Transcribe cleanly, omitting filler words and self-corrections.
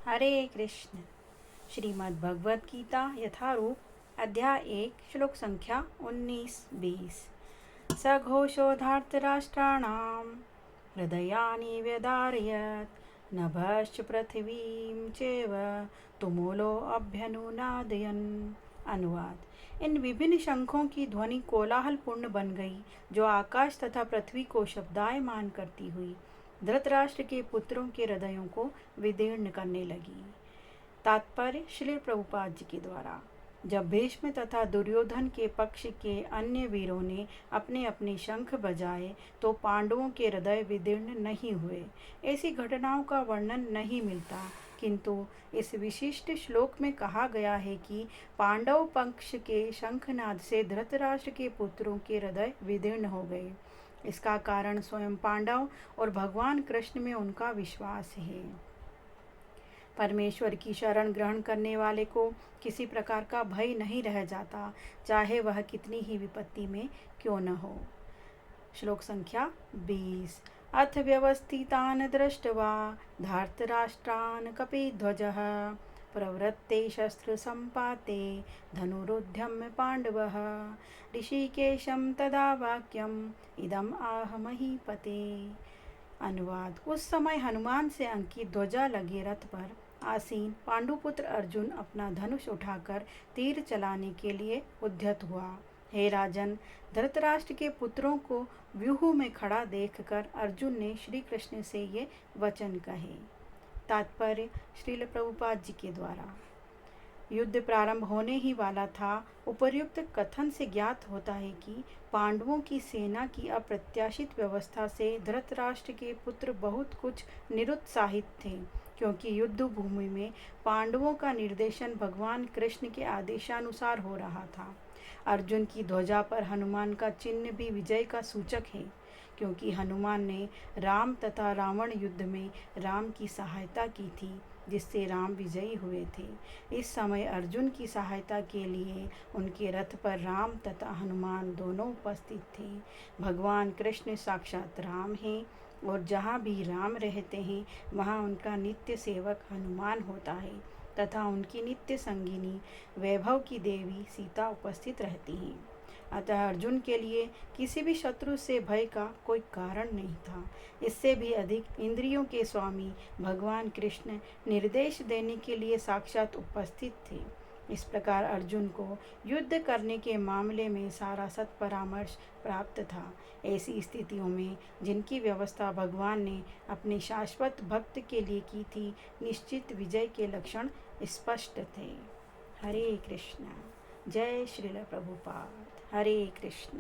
हरे कृष्ण। श्रीमद् भगवद गीता यथारूप अध्याय 1 श्लोक संख्या 19-20। सघोषोधार्तराष्ट्राणां हृदयानि व्यदारयत् नभश्च पृथिवीं चैव तुमुलो अभ्यनुनादयन्। अनुवाद। इन विभिन्न शंखों की ध्वनि कोलाहल पूर्ण बन गई, जो आकाश तथा पृथ्वी को शब्दायमान करती हुई धृतराष्ट्र के पुत्रों के हृदयों को विदीर्ण करने लगी। तात्पर्य श्री प्रभुपाद जी के द्वारा। जब भीष्म तथा दुर्योधन के पक्ष के अन्य वीरों ने अपने अपने शंख बजाए तो पांडवों के हृदय विदीर्ण नहीं हुए। ऐसी घटनाओं का वर्णन नहीं मिलता, किंतु इस विशिष्ट श्लोक में कहा गया है कि पांडव पक्ष के शंखनाद से धृतराष्ट्र के पुत्रों के हृदय विदीर्ण हो गए। इसका कारण स्वयं पांडव और भगवान कृष्ण में उनका विश्वास है। परमेश्वर की शरण ग्रहण करने वाले को किसी प्रकार का भय नहीं रह जाता, चाहे वह कितनी ही विपत्ति में क्यों न हो। श्लोक संख्या 20। अथ व्यवस्थितान् दृष्ट्वा धार्तराष्ट्रान् कपिध्वजः प्रवृत्ते शस्त्रसम्पाते धनुरुद्यम्य पाण्डवः ऋषिकेशं तदा वाक्यम् इदम् आह महीपते। अनुवाद। उस समय हनुमान से अंकित ध्वजा लगे रथ पर आसीन पांडुपुत्र अर्जुन अपना धनुष उठाकर तीर चलाने के लिए उद्यत हुआ। हे राजन, धृतराष्ट्र के पुत्रों को व्यूह में खड़ा देखकर अर्जुन ने श्री कृष्ण से ये वचन कहे। तात्पर्य श्रील प्रभुपाद जी के द्वारा। युद्ध प्रारंभ होने ही वाला था। उपर्युक्त कथन से ज्ञात होता है कि पांडवों की सेना की अप्रत्याशित व्यवस्था से धृतराष्ट्र के पुत्र बहुत कुछ निरुत्साहित थे, क्योंकि युद्ध भूमि में पांडवों का निर्देशन भगवान कृष्ण के आदेशानुसार हो रहा था। अर्जुन की ध्वजा पर हनुमान का चिन्ह भी विजय का सूचक है, क्योंकि हनुमान ने राम तथा रावण युद्ध में राम की सहायता की थी, जिससे राम विजयी हुए थे। इस समय अर्जुन की सहायता के लिए उनके रथ पर राम तथा हनुमान दोनों उपस्थित थे। भगवान कृष्ण साक्षात राम हैं, और जहाँ भी राम रहते हैं वहाँ उनका नित्य सेवक हनुमान होता है तथा उनकी नित्य संगिनी वैभव की देवी सीता उपस्थित रहती हैं। अतः अर्जुन के लिए किसी भी शत्रु से भय का कोई कारण नहीं था। इससे भी अधिक इंद्रियों के स्वामी भगवान कृष्ण निर्देश देने के लिए साक्षात उपस्थित थे। इस प्रकार अर्जुन को युद्ध करने के मामले में सारा सत्परामर्श प्राप्त था। ऐसी स्थितियों में जिनकी व्यवस्था भगवान ने अपने शाश्वत भक्त के लिए की थी, निश्चित विजय के लक्षण स्पष्ट थे। हरे कृष्ण। जय श्रील प्रभुपाद। हरे कृष्ण।